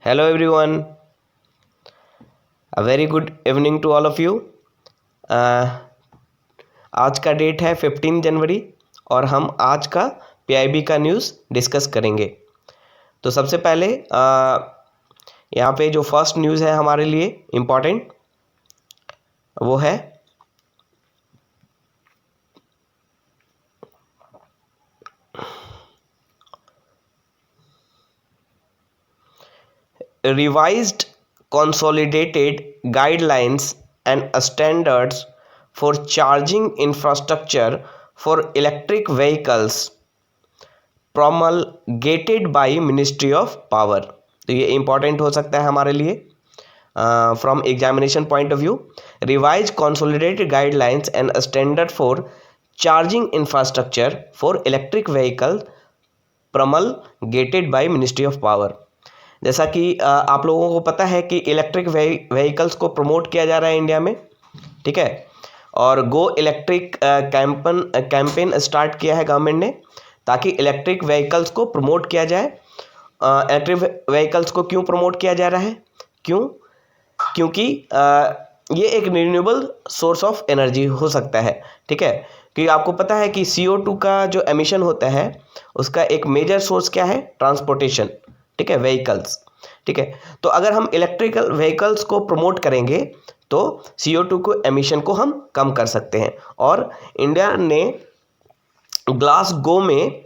Hello everyone, a very good evening to all of you. आज का date है 15 जनवरी और हम आज का पीआईबी का न्यूज़ डिस्कस करेंगे। तो सबसे पहले यहाँ पे जो फर्स्ट न्यूज़ है हमारे लिए इम्पॉर्टेंट वो है revised consolidated guidelines and standards for charging infrastructure for electric vehicles promulgated by ministry of power. तो ये इंपॉर्टेंट हो सकता है हमारे लिए from examination point of view. Revise consolidated guidelines and standard for charging infrastructure for electric vehicle promulgated by ministry of power. जैसा कि आप लोगों को पता है कि इलेक्ट्रिक व्हीकल्स को प्रमोट किया जा रहा है इंडिया में, ठीक है। और गो इलेक्ट्रिक कैंपेन स्टार्ट किया है गवर्नमेंट ने ताकि इलेक्ट्रिक व्हीकल्स को प्रमोट किया जाए। इलेक्ट्रिक व्हीकल्स को क्यों प्रमोट किया जा रहा है? क्योंकि ये एक रिन्यूएबल सोर्स ऑफ एनर्जी हो सकता है, ठीक है। क्योंकि आपको पता है कि CO2 का जो एमिशन होता है उसका एक मेजर सोर्स क्या है? ट्रांसपोर्टेशन, ठीक है, व्हीकल्स, ठीक है। तो अगर हम इलेक्ट्रिकल व्हीकल्स को प्रमोट करेंगे तो CO2 को एमिशन को हम कम कर सकते हैं। और इंडिया ने ग्लासगो में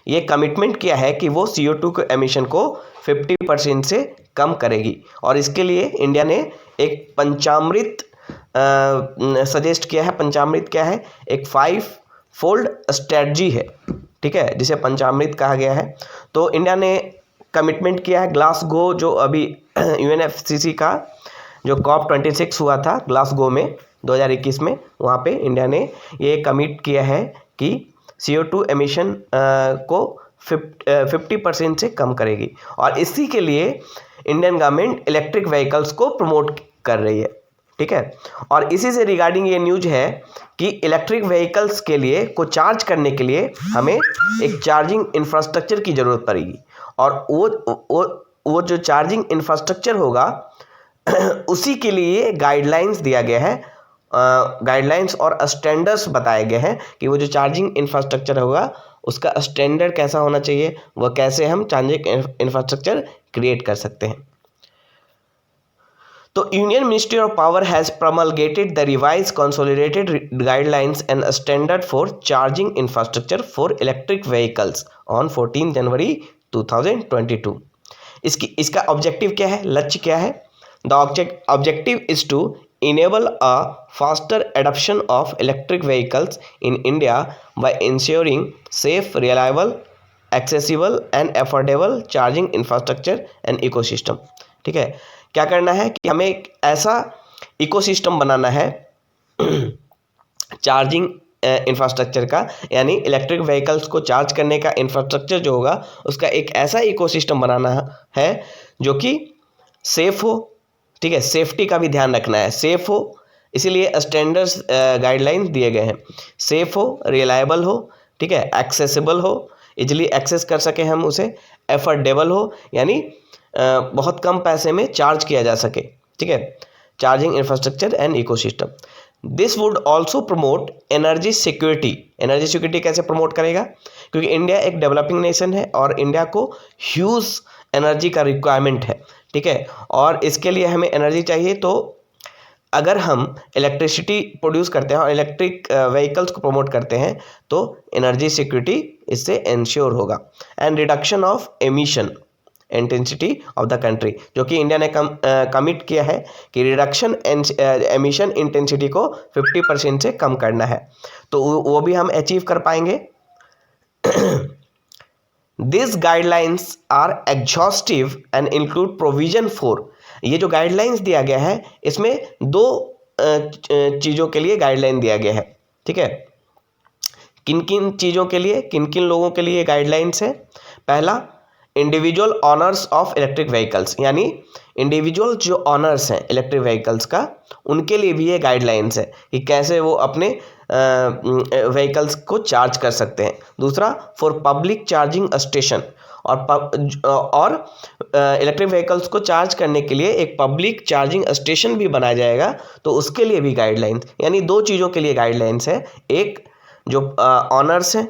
ये कमिटमेंट किया है कि वो CO2 के एमिशन को 50% से कम करेगी। और इसके लिए इंडिया ने एक पंचामृत सजेस्ट किया है। पंचामृत क्या है? एक 5-fold स्ट्रेटजी है, ठीक है, जिसे पंचामृत कहा गया है। तो इंडिया ने कमिटमेंट किया है ग्लासगो, जो अभी UNFCCC का जो COP26 हुआ था ग्लासगो में 2021 में, वहाँ पे इंडिया ने ये कमिट किया है कि CO2 एमिशन को 50% से कम करेगी। और इसी के लिए इंडियन गवर्नमेंट इलेक्ट्रिक व्हीकल्स को प्रमोट कर रही है, ठीक है। और इसी से रिगार्डिंग ये न्यूज है कि इलेक्ट्रिक व्हीकल्स के लिए को चार्ज करने के लिए हमें एक चार्जिंग इंफ्रास्ट्रक्चर की ज़रूरत पड़ेगी। और वो जो चार्जिंग इंफ्रास्ट्रक्चर होगा उसी के लिए गाइडलाइंस दिया गया है। गाइडलाइंस और स्टैंडर्ड्स बताए गए हैं कि वो जो चार्जिंग इंफ्रास्ट्रक्चर होगा उसका स्टैंडर्ड कैसा होना चाहिए, वह कैसे हम चार्जिंग इंफ्रास्ट्रक्चर क्रिएट कर सकते हैं। तो union ministry of power has promulgated the revised consolidated guidelines and standard for charging infrastructure for electric vehicles on 14 January 2022। इसका ऑब्जेक्टिव क्या है? लक्ष्य क्या है? The objective is to enable a faster adoption of electric vehicles in India by ensuring safe, reliable, accessible and affordable charging infrastructure and ecosystem। ठीक है, क्या करना है कि हमें एक ऐसा इकोसिस्टम बनाना है चार्जिंग इंफ्रास्ट्रक्चर का, यानी इलेक्ट्रिक व्हीकल्स को चार्ज करने का इंफ्रास्ट्रक्चर जो होगा उसका एक ऐसा इकोसिस्टम बनाना है जो कि सेफ़ हो, ठीक है। सेफ्टी का भी ध्यान रखना है, सेफ़ हो, इसीलिए स्टैंडर्ड्स गाइडलाइंस दिए गए हैं। सेफ़ हो, रिलायबल हो, ठीक है, एक्सेसिबल हो, इजीली एक्सेस कर सके हम उसे, एफोर्डेबल हो, यानी बहुत कम पैसे में चार्ज किया जा सके, ठीक है। Charging infrastructure and ecosystem. This would also promote energy security. Energy security कैसे प्रमोट करेगा? क्योंकि इंडिया एक डेवलपिंग नेशन है और इंडिया को ह्यूज एनर्जी का रिक्वायरमेंट है, ठीक है। और इसके लिए हमें एनर्जी चाहिए, तो अगर हम इलेक्ट्रिसिटी प्रोड्यूस करते हैं और इलेक्ट्रिक व्हीकल्स को प्रमोट करते हैं तो एनर्जी सिक्योरिटी इससे इंश्योर होगा। And reduction of emission intensity of the country, जो कि इंडिया ने कमिट किया है कि रिडक्शन एमिशन इंटेंसिटी को 50% से कम करना है, तो वो भी हम अचीव कर पाएंगे। These guidelines are exhaustive and include provision for। ये जो गाइडलाइंस दिया गया है इसमें दो चीज़ों के लिए गाइडलाइन दिया गया है, ठीक है। किन किन चीज़ों के लिए, किन किन लोगों के लिए गाइडलाइंस है? पहला, individual honours of electric vehicles, यानी इंडिविजुअल जो ऑनर्स हैं इलेक्ट्रिक व्हीकल्स का, उनके लिए भी ये गाइडलाइंस है कि कैसे वो अपने व्हीकल्स को चार्ज कर सकते हैं। दूसरा, फॉर पब्लिक चार्जिंग स्टेशन, और इलेक्ट्रिक व्हीकल्स को चार्ज करने के लिए एक पब्लिक चार्जिंग स्टेशन भी बनाया जाएगा, तो उसके लिए भी गाइडलाइंस, यानी दो चीज़ों के लिए गाइडलाइंस है। एक जो ऑनर्स हैं,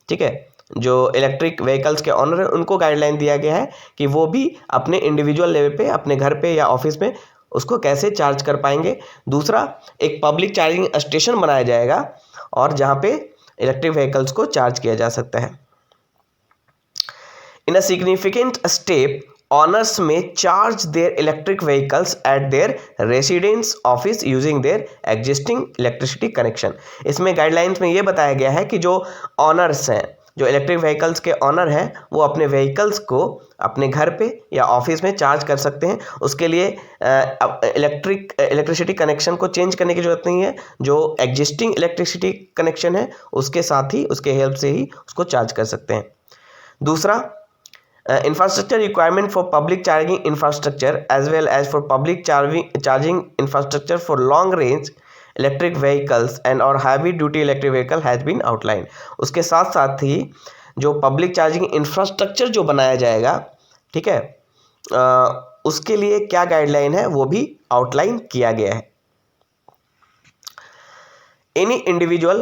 ठीक है, जो इलेक्ट्रिक व्हीकल्स के ऑनर हैं, उनको गाइडलाइन दिया गया है कि वो भी अपने इंडिविजुअल लेवल पे, अपने घर पे या ऑफिस में उसको कैसे चार्ज कर पाएंगे। दूसरा, एक पब्लिक चार्जिंग स्टेशन बनाया जाएगा और जहाँ पे इलेक्ट्रिक व्हीकल्स को चार्ज किया जा सकता है। In a significant step, owners may charge their electric vehicles at their residence office using their existing electricity connection। इसमें गाइडलाइंस में ये बताया गया है कि जो ऑनर्स हैं, जो इलेक्ट्रिक व्हीकल्स के ऑनर हैं, वो अपने व्हीकल्स को अपने घर पे या ऑफिस में चार्ज कर सकते हैं। उसके लिए इलेक्ट्रिसिटी कनेक्शन को चेंज करने की ज़रूरत नहीं है। जो एग्जिस्टिंग इलेक्ट्रिसिटी कनेक्शन है उसके साथ ही, उसके हेल्प से ही उसको चार्ज कर सकते हैं। दूसरा, infrastructure requirement for public charging infrastructure as well as for public charging infrastructure for long range electric vehicles and or heavy duty electric vehicle has been outlined। उसके साथ साथ ही जो पब्लिक चार्जिंग इंफ्रास्ट्रक्चर जो बनाया जाएगा, ठीक है, उसके लिए क्या गाइडलाइन है वो भी आउटलाइन किया गया है। Any individual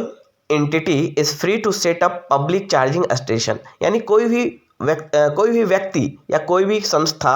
entity is free to set up public charging station, यानी कोई भी व्यक्ति या कोई भी संस्था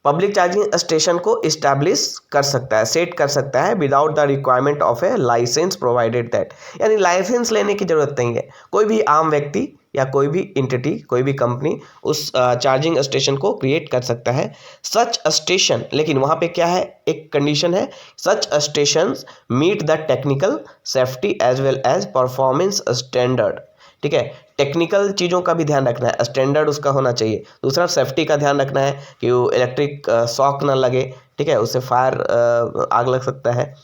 पब्लिक चार्जिंग स्टेशन को इस्टेब्लिश कर सकता है, सेट कर सकता है without the requirement of a license provided that, यानी लाइसेंस लेने की ज़रूरत नहीं है। कोई भी आम व्यक्ति या कोई भी एंटिटी, कोई भी कंपनी उस चार्जिंग स्टेशन को क्रिएट कर सकता है। सच स्टेशन, लेकिन वहाँ पे क्या है, एक कंडीशन है, such stations meet the technical safety as well as performance standard, ठीक है, टेक्निकल चीज़ों का भी ध्यान रखना है, स्टैंडर्ड उसका होना चाहिए। दूसरा, सेफ्टी का ध्यान रखना है कि वो इलेक्ट्रिक शॉक ना लगे, ठीक है, उससे फायर आग लग सकता है।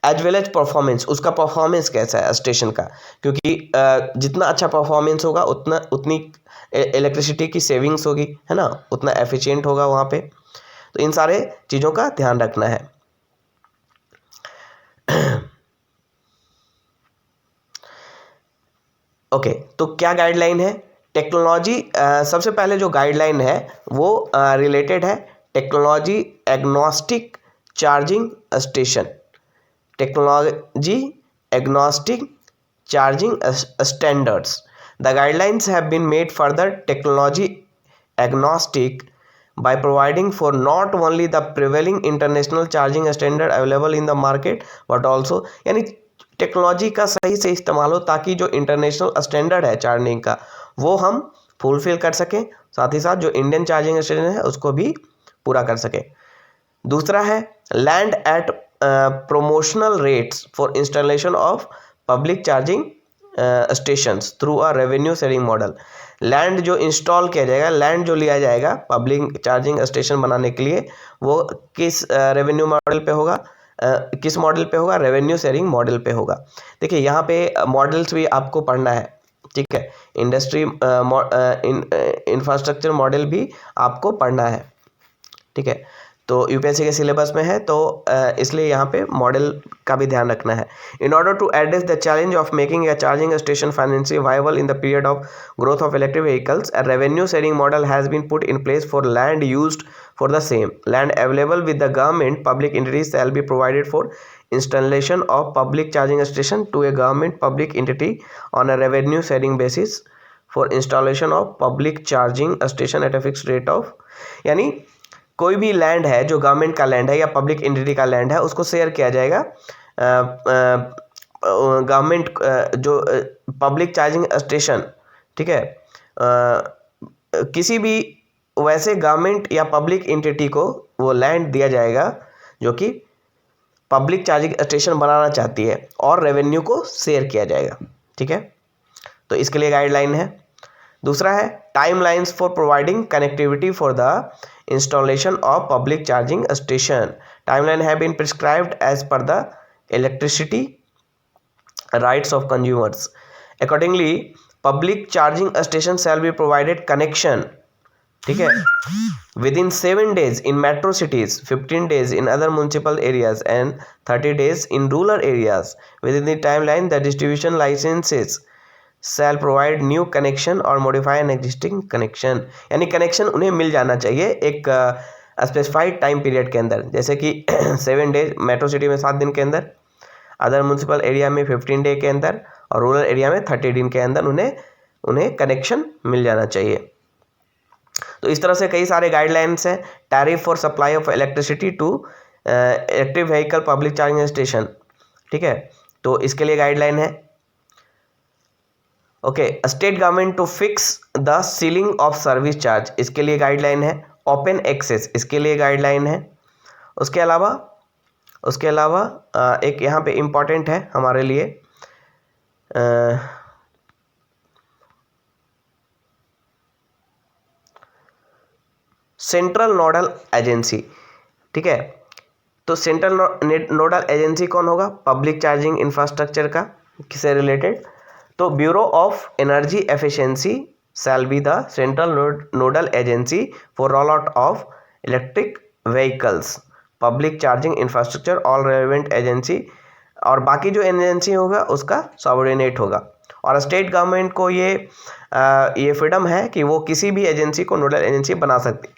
एज वेल एज परफॉर्मेंस, उसका परफॉर्मेंस कैसा है स्टेशन का, क्योंकि जितना अच्छा परफॉर्मेंस होगा उतनी इलेक्ट्रिसिटी की सेविंग्स होगी, है ना, उतना एफिशिएंट होगा वहाँ पे। तो इन सारे चीज़ों का ध्यान रखना है। ओके, तो क्या गाइडलाइन है? टेक्नोलॉजी, सबसे पहले जो गाइडलाइन है वो रिलेटेड है technology agnostic charging station, technology agnostic charging standards. The guidelines have been made further technology agnostic by providing for not only the prevailing international charging standard available in the market but also, यानी technology का सही से इस्तेमाल हो ताकि जो international standard है charging का वो हम फुलफिल कर सकें, साथ ही साथ जो इंडियन चार्जिंग स्टेशन है उसको भी पूरा कर सकें। दूसरा है land at promotional rates for installation of public charging stations through a revenue sharing model. Land जो इंस्टॉल किया जाएगा, लैंड जो लिया जाएगा पब्लिक चार्जिंग स्टेशन बनाने के लिए, वो किस रेवेन्यू मॉडल पे होगा, किस मॉडल पे होगा, रेवेन्यू शेयरिंग मॉडल पे होगा। देखिए यहाँ पे मॉडल्स भी आपको पढ़ना है, ठीक है, इंडस्ट्री इंफ्रास्ट्रक्चर मॉडल भी आपको पढ़ना है, ठीक है, तो यूपीएससी के सिलेबस में है, तो इसलिए यहाँ पे मॉडल का भी ध्यान रखना है। In order to address the challenge of making a charging station financially viable in the period of growth of electric vehicles, a revenue sharing model has been put in place for land used for the same. Land available with the government public entities shall be provided for installation of public charging station to a government public entity on a revenue sharing basis for installation of public charging station at a fixed rate of, यानी कोई भी land है जो government का land है या public entity का land है उसको शेयर किया जाएगा गवर्नमेंट जो पब्लिक चार्जिंग स्टेशन, ठीक है, किसी भी वैसे गवर्नमेंट या पब्लिक एंटिटी को वो लैंड दिया जाएगा जो कि पब्लिक चार्जिंग स्टेशन बनाना चाहती है और रेवेन्यू को शेयर किया जाएगा, ठीक है, तो इसके लिए गाइडलाइन है। दूसरा है timelines for providing connectivity for the installation of public charging station. Timeline have been prescribed as per the electricity rights of consumers. Accordingly, public charging station shall be provided connection, ठीक है, within 7 days in metro cities, 15 days in other municipal areas and 30 days in rural areas. Within the timeline, the distribution licenses shell provide new connection और modify an existing connection, यानी connection उन्हें मिल जाना चाहिए एक specified time period के अंदर, जैसे कि 7 डेज, मेट्रो सिटी में 7 दिन के अंदर, अदर म्यूनसिपल एरिया में 15 डे के अंदर, और रूरल एरिया में 30 दिन के अंदर उन्हें कनेक्शन मिल जाना चाहिए। तो इस तरह से कई सारे गाइडलाइंस हैं। Tariff for supply of electricity to electric vehicle public charging station, ठीक है, तो इसके लिए गाइडलाइन है। Okay, state government to fix the ceiling of service charge, इसके लिए गाइडलाइन है। ओपन एक्सेस, इसके लिए गाइडलाइन है। उसके अलावा एक यहाँ पे इम्पॉर्टेंट है हमारे लिए, सेंट्रल नोडल एजेंसी, ठीक है, तो सेंट्रल नोडल एजेंसी कौन होगा? पब्लिक चार्जिंग इंफ्रास्ट्रक्चर का किससे रिलेटेड? तो bureau of energy efficiency shall be the central nodal agency for roll out of electric vehicles public charging infrastructure, all relevant agency, और बाकी जो एजेंसी होगा उसका सबऑर्डिनेट होगा। और स्टेट गवर्नमेंट को ये फ्रीडम है कि वो किसी भी एजेंसी को नोडल एजेंसी बना सकती।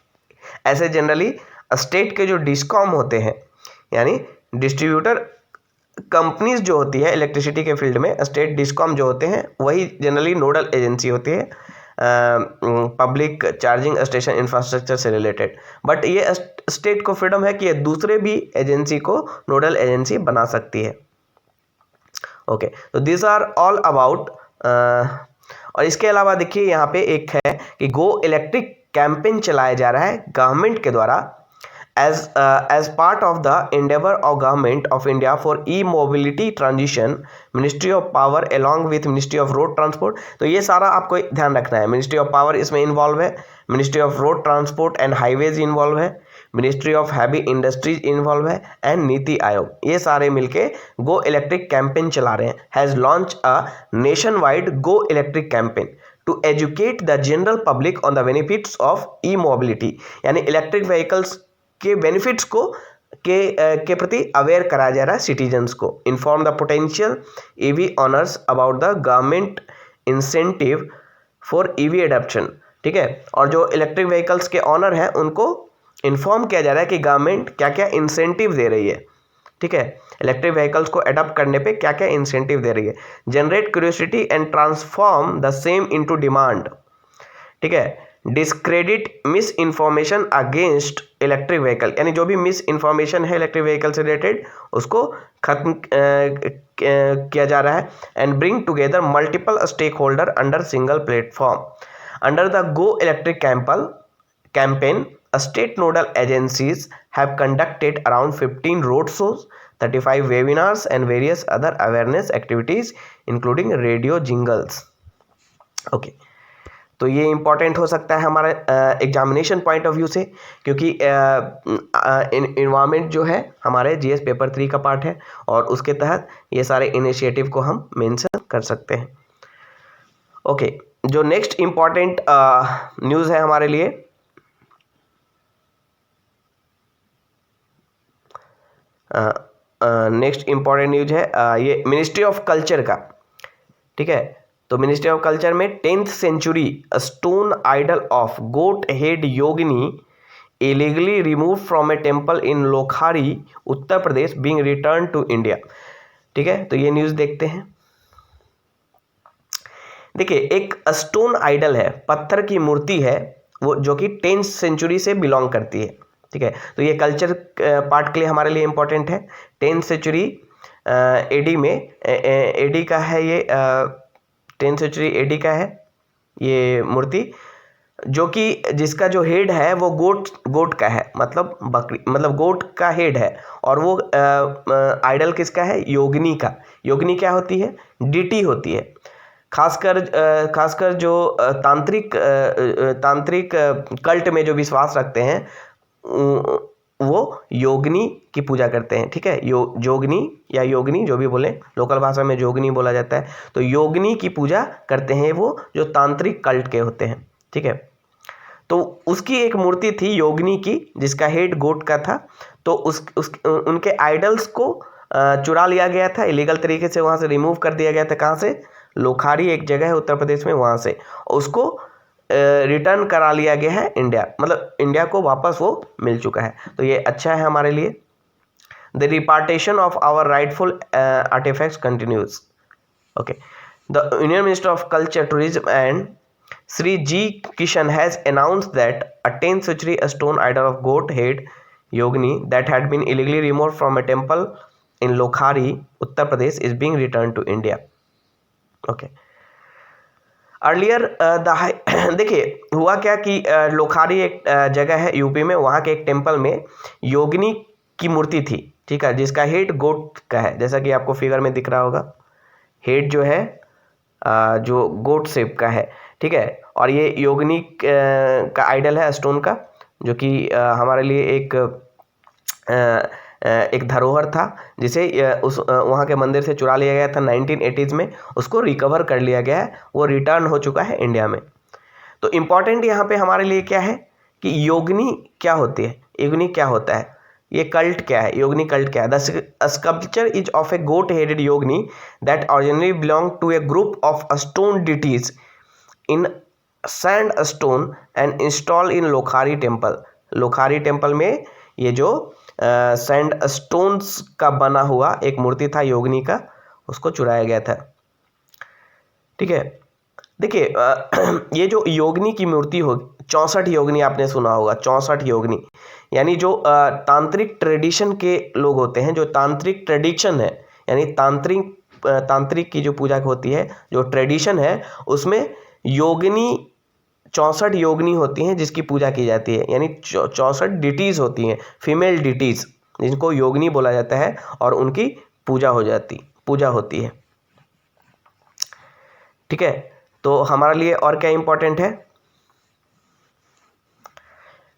ऐसे जनरली स्टेट के जो डिस्कॉम होते हैं, यानी डिस्ट्रीब्यूटर कंपनीज जो होती है इलेक्ट्रिसिटी के फील्ड में, स्टेट डिस्कॉम जो होते हैं वही जनरली नोडल एजेंसी होती है पब्लिक चार्जिंग स्टेशन इंफ्रास्ट्रक्चर से रिलेटेड। बट ये स्टेट को फ्रीडम है कि ये दूसरे भी एजेंसी को नोडल एजेंसी बना सकती है। ओके, तो दिस आर ऑल अबाउट। और इसके अलावा देखिए यहाँ पे एक है कि गो इलेक्ट्रिक कैंपेन चलाया जा रहा है गवर्नमेंट के द्वारा as part of the endeavor of government of India for e-mobility transition, Ministry of Power along with Ministry of Road Transport। तो ये सारा आपको ध्यान रखना है। मिनिस्ट्री ऑफ पावर इसमें इन्वॉल्व है, ministry of road transport and highways involve है, ministry of heavy industries involve है, एंड नीति आयोग, ये सारे मिलके गो इलेक्ट्रिक कैंपेन चला रहे हैं। Has launch a nationwide go electric campaign to educate the general public on the benefits of e mobility, यानी electric vehicles के बेनिफिट्स को के प्रति अवेयर कराया जा रहा है सिटीजन्स को। Inform the potential EV honours about the government incentive for EV adoption, ठीक है, और जो इलेक्ट्रिक व्हीकल्स के ऑनर हैं उनको इन्फॉर्म किया जा रहा है कि गवर्नमेंट क्या क्या इंसेंटिव दे रही है, ठीक है, इलेक्ट्रिक व्हीकल्स को अडॉप्ट करने पे क्या क्या इंसेंटिव दे रही है। Generate curiosity and transform the same into demand, ठीक है, discredit misinformation against electric vehicle, यानी जो भी मिस इन्फॉर्मेशन है इलेक्ट्रिक व्हीकल से रिलेटेड उसको खत्म किया जा रहा है। And bring together multiple stakeholder under single platform. Under the go electric campaign, state nodal agencies have conducted around 15 road shows, 35 webinars and various other awareness activities including radio jingles। Okay, तो ये important हो सकता है हमारे examination point of view से, क्योंकि environment जो है हमारे जीएस पेपर 3 का पार्ट है और उसके तहत ये सारे इनिशिएटिव को हम मेंशन कर सकते हैं। ओके, जो नेक्स्ट इम्पॉर्टेंट न्यूज़ है हमारे लिए, नेक्स्ट इम्पॉर्टेंट न्यूज़ है ये मिनिस्ट्री ऑफ कल्चर का, ठीक है, तो मिनिस्ट्री ऑफ कल्चर में 10th century stone idol of goat head yogini illegally remove from a temple in Lokhari Uttar Pradesh being return to India, ठीक है, तो ये न्यूज़ देखते हैं। देखिए, एक स्टोन आइडल है, पत्थर की मूर्ति है, वो जो कि 10th सेंचुरी से बिलोंग करती है, ठीक है, तो ये कल्चर पार्ट के लिए हमारे लिए इम्पोर्टेंट है। 10th सेंचुरी एडी में एडी का है ये 10th सेंचुरी एडी का है ये मूर्ति, जो कि जिसका जो हेड है वो गोट का है, मतलब बकरी, मतलब गोट का हेड है, और वो आइडल किसका है? योगिनी का। योगिनी क्या होती है? डीटी होती है। खासकर जो तांत्रिक कल्ट में जो विश्वास रखते हैं वो योगिनी की पूजा करते हैं, ठीक है, जोगनी या योगिनी जो भी बोले, लोकल भाषा में जोगिनी बोला जाता है, तो योगिनी की पूजा करते हैं वो जो तांत्रिक कल्ट के होते हैं, ठीक है। तो उसकी एक मूर्ति थी योगिनी की जिसका हेड गोट का था, तो उनके आइडल्स को चुरा लिया गया था, इलीगल तरीके से वहाँ से रिमूव कर दिया गया था। कहाँ से? लोखारी एक जगह है उत्तर प्रदेश में, वहाँ से उसको रिटर्न करा लिया गया है इंडिया, मतलब इंडिया को वापस वो मिल चुका है। तो ये अच्छा है हमारे लिए। The repatriation of our rightful artifacts continues. Okay, the union minister of culture, tourism and Sri G. Kishan has announced that a 10th century stone idol of goat head Yogini that had been illegally removed from a temple in Lokhari, Uttar Pradesh is being returned to India. Okay. Earlier देखिए हुआ क्या कि लोखारी एक जगह है UP में, वहाँ के एक टेम्पल में योगिनी की मूर्ति थी, ठीक है, जिसका हेड गोट का है, जैसा कि आपको फिगर में दिख रहा होगा। हेड जो है जो गोट शेप का है, ठीक है। और ये योगिनी का आइडल है स्टोन का, जो कि हमारे लिए एक धरोहर था, जिसे उस वहाँ के मंदिर से चुरा लिया गया था 1980s में, उसको रिकवर कर लिया गया है, वो रिटर्न हो चुका है इंडिया में। तो इम्पॉर्टेंट यहाँ पे हमारे लिए क्या है कि योगिनी क्या होती है, योगिनी क्या होता है, ये कल्ट क्या है, योगिनी कल्ट क्या है। The sculpture is of a goat headed yogini that originally belong to a group of stone deities in sandstone and install in Lokhari temple. Lokhari temple में ये जो सैंडस्टोन्स का बना हुआ एक मूर्ति था योगिनी का, उसको चुराया गया था, ठीक है। देखिए ये जो योगिनी की मूर्ति हो, 64 योगिनी आपने सुना होगा, 64 योगिनी, यानी जो तांत्रिक ट्रेडिशन के लोग होते हैं, जो तांत्रिक ट्रेडिशन है, यानी तांत्रिक की जो पूजा होती है, जो ट्रेडिशन है, उसमें योगिनी 64 योगिनी होती हैं जिसकी पूजा की जाती है, यानी 64 डिटीज़ होती हैं, फीमेल डिटीज़, जिनको योगिनी बोला जाता है, और उनकी पूजा होती है, ठीक है। तो हमारे लिए और क्या इंपॉर्टेंट है,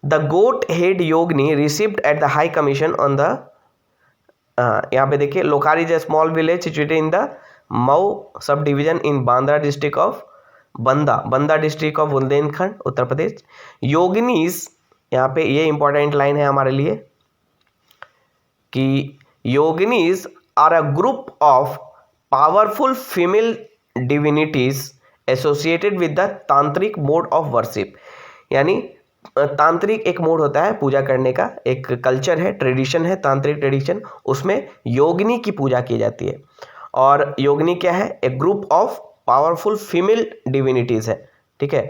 the goat head yogini received at the high commission on the, यहाँ पे देखिए, Lokhari is a small village situated in the Mau subdivision in Banda district of Banda district of Bundelkhand, Uttar Pradesh. Yoginis, यहाँ पे ये इंपॉर्टेंट लाइन है हमारे लिए कि yoginis are a group of powerful female divinities associated with the tantric mode of worship. यानी तांत्रिक एक मोड होता है पूजा करने का, एक कल्चर है, ट्रेडिशन है, तांत्रिक ट्रेडिशन, उसमें योगिनी की पूजा की जाती है। और योगिनी क्या है, एक group of powerful female divinities है, ठीक है,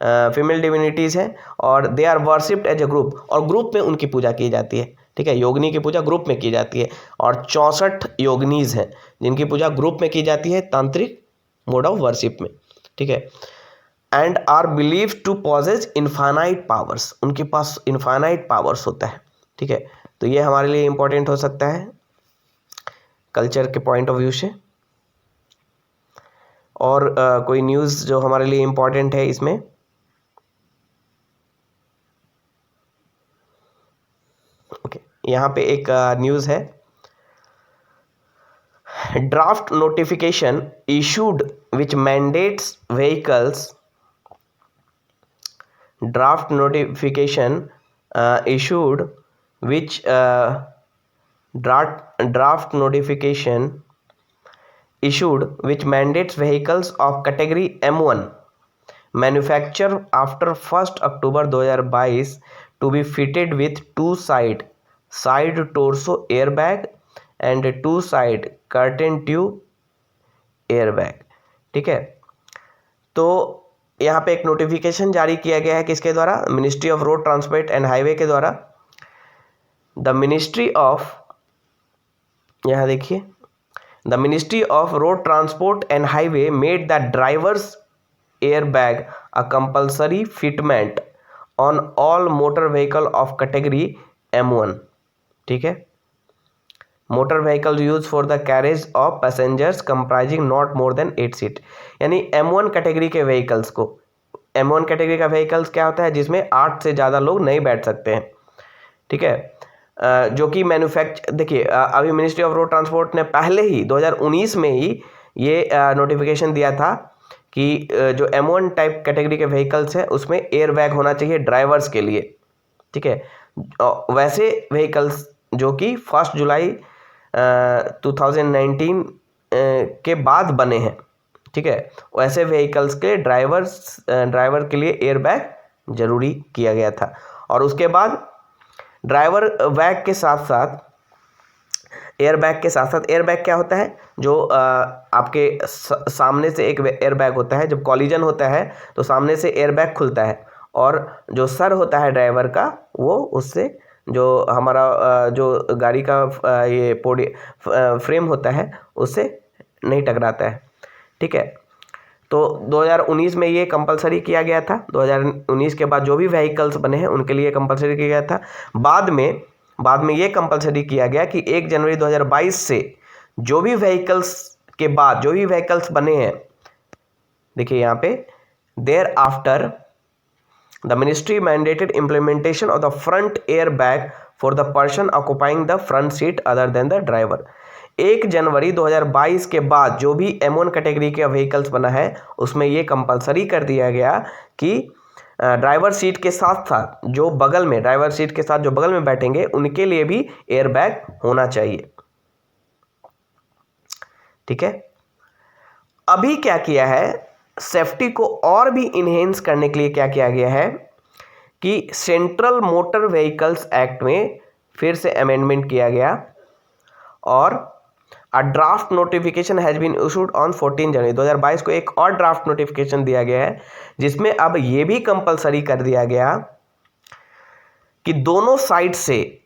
फीमेल डिविनिटीज़ हैं, और they are worshipped as a group, और ग्रुप में उनकी पूजा की जाती है, ठीक है। योगिनी की पूजा ग्रुप में की जाती है, और 64 योगिनीज़ हैं जिनकी पूजा ग्रुप में की जाती है तांत्रिक मोड ऑफ वर्शिप में, ठीक है। And are believe to possess infinite powers, उनके पास इनफाइनाइट पावर्स होता है, ठीक है। तो ये हमारे लिए इंपॉर्टेंट हो सकता है कल्चर के पॉइंट ऑफ व्यू से। और कोई न्यूज़ जो हमारे लिए इम्पॉर्टेंट है इसमें, ओके, यहाँ पे एक न्यूज़ है, draft notification issued which mandates vehicles, draft notification issued which draft notification issued which mandates vehicles of category M1 manufactured after 1st October 2022 to be fitted with two side torso airbag and two side curtain tube airbag, ठीक है। तो यहाँ पे एक notification जारी किया गया है किसके द्वारा, ministry of road transport and highway के द्वारा। द मिनिस्ट्री ऑफ, यहाँ देखिए, the ministry of road transport and highway made the drivers air bag a compulsory fitment on all motor vehicle of category M1, ठीक है। Motor vehicle use for the carriage of passengers comprising not more than 8 seat, यानी M1 category के vehicles को, M1 category का vehicles क्या होता है, जिसमें 8 से ज़्यादा लोग नहीं बैठ सकते हैं, ठीक है। जो कि देखिए अभी मिनिस्ट्री ऑफ रोड ट्रांसपोर्ट ने पहले ही 2019 में ही ये नोटिफिकेशन दिया था कि जो M1 टाइप कैटेगरी के व्हीकल्स हैं उसमें एयर बैग होना चाहिए ड्राइवर्स के लिए, ठीक है। वैसे व्हीकल्स जो कि 1 जुलाई 2019 के बाद बने हैं, ठीक है। वैसे व्हीकल्स के ड्राइवर के लिए एयरबैग जरूरी किया गया था। और उसके बाद ड्राइवर बैग के साथ साथ एयरबैग क्या होता है, जो आपके सामने से एक एयरबैग होता है। जब कॉलिजन होता है तो सामने से एयरबैग खुलता है और जो सर होता है ड्राइवर का, वो उससे जो हमारा जो गाड़ी का ये फ्रेम होता है उससे नहीं टकराता है। ठीक है। तो 2019 में ये कंपलसरी किया गया था। 2019 के बाद जो भी व्हीकल्स बने हैं उनके लिए कंपलसरी किया गया था। बाद में ये कंपलसरी किया गया कि 1 जनवरी 2022 से जो भी व्हीकल्स बने हैं, देखिए यहाँ पे, there after the ministry mandated implementation of the front air bag for the person occupying the front seat other than the driver. 1 जनवरी 2022 के बाद जो भी M1 कैटेगरी के व्हीकल्स बना है उसमें ये कंपलसरी कर दिया गया कि ड्राइवर सीट के साथ साथ जो बगल में बैठेंगे उनके लिए भी एयरबैग होना चाहिए। ठीक है। अभी क्या किया है, सेफ्टी को और भी इन्हेंस करने के लिए क्या किया गया है कि सेंट्रल मोटर व्हीकल्स एक्ट में फिर से अमेंडमेंट किया गया और a draft notification has been issued on 14 January 2022 को एक और ड्राफ्ट नोटिफिकेशन दिया गया है, जिसमें अब ये भी कंपलसरी कर दिया गया कि दोनों साइड से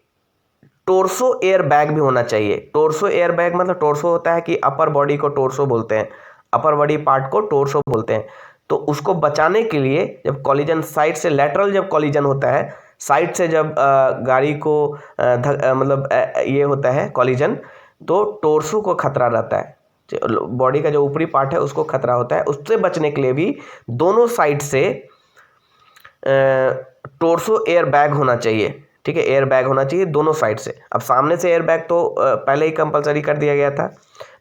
टोर्सो एयर बैग भी होना चाहिए। टोर्सो एयर बैग मतलब टोर्सो होता है कि अपर बॉडी को टोर्सो बोलते हैं, अपर बॉडी पार्ट को टोर्सो बोलते हैं। तो उसको बचाने के लिए जब कॉलिजन साइड से लैटरल जब कॉलिजन होता है, साइड से जब गाड़ी को ये होता है कॉलिजन, तो टोर्सो को खतरा रहता है, बॉडी का जो ऊपरी पार्ट है उसको खतरा होता है। उससे बचने के लिए भी दोनों साइड से टोर्सो एयर बैग होना चाहिए। ठीक है, एयर बैग होना चाहिए दोनों साइड से। अब सामने से एयर बैग तो पहले ही कंपलसरी कर दिया गया था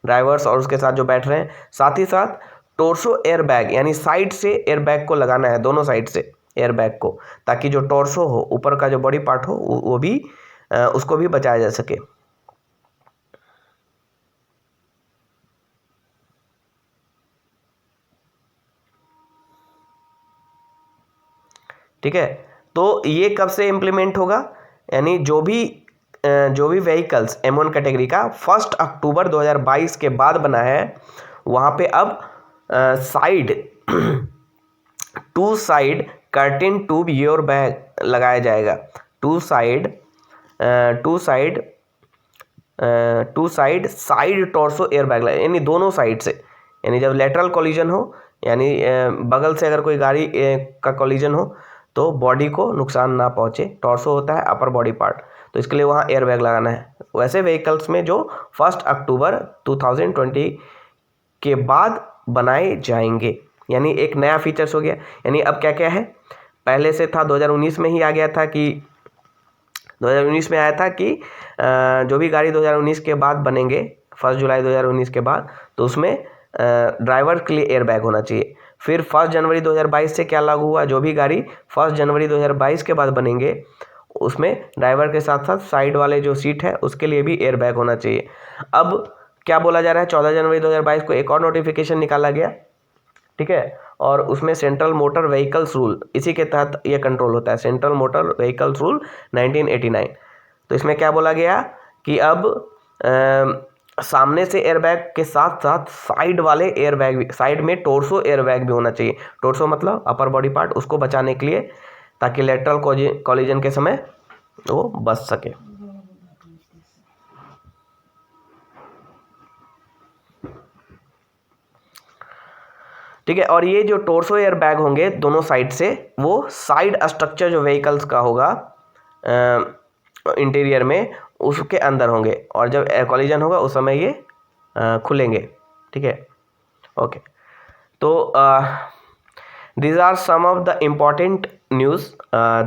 ड्राइवर्स और उसके साथ जो बैठ रहे हैं, साथ ही साथ टोर्सो एयर बैग यानी साइड से एयर बैग को लगाना है, दोनों साइड से एयर बैग को, ताकि जो टोर्सो हो, ऊपर का जो बॉडी पार्ट हो, वो भी उसको भी बचाया जा सके। ठीक है। तो ये कब से इम्प्लीमेंट होगा, यानी जो भी व्हीकल्स M1 कैटेगरी का 1 अक्टूबर 2022 के बाद बना है, वहाँ पे अब side to side curtain tubular bag लगाया जाएगा। Two side side torso air bag, यानी दोनों साइड से, यानी जब लेटरल कॉलिजन हो, यानी बगल से अगर कोई गाड़ी का कॉलिजन हो तो बॉडी को नुकसान ना पहुंचे। टॉर्सो होता है अपर बॉडी पार्ट, तो इसके लिए वहाँ एयर बैग लगाना है। वैसे व्हीकल्स में जो 1 अक्टूबर 2020 के बाद बनाए जाएंगे, यानी एक नया फीचर्स हो गया। यानी अब क्या क्या है, पहले से था 2019 में ही आ गया था कि 2019 में आया था कि जो भी गाड़ी 2019 के बाद बनेंगे, 1 जुलाई 2019 के बाद, तो उसमें ड्राइवर के लिए एयर बैग होना चाहिए। फिर 1 जनवरी 2022 से क्या लागू हुआ, जो भी गाड़ी 1 जनवरी 2022 के बाद बनेंगे उसमें ड्राइवर के साथ साथ साइड वाले जो सीट है उसके लिए भी एयर बैग होना चाहिए। अब क्या बोला जा रहा है, 14 जनवरी 2022 को एक और नोटिफिकेशन निकाला गया। ठीक है, और उसमें सेंट्रल मोटर व्हीकल्स रूल, इसी के तहत ये कंट्रोल होता है, सेंट्रल मोटर व्हीकल्स रूल 1989। तो इसमें क्या बोला गया कि अब सामने से एयरबैग के साथ साथ साइड वाले एयरबैग भी, साइड में टोर्सो एयरबैग भी होना चाहिए। टोर्सो मतलब अपर बॉडी पार्ट, उसको बचाने के लिए, ताकि लेटरल कॉलिजन के समय वो बच सके। ठीक है, और ये जो टोर्सो एयर बैग होंगे दोनों साइड से, वो साइड स्ट्रक्चर जो व्हीकल्स का होगा इंटीरियर में, उसके अंदर होंगे, और जब एयर कॉलिजन होगा उस समय ये खुलेंगे। ठीक है, ओके। तो these are some of the important news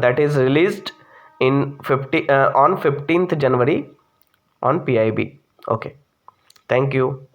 that is released on 15th January on PIB. Okay, thank you.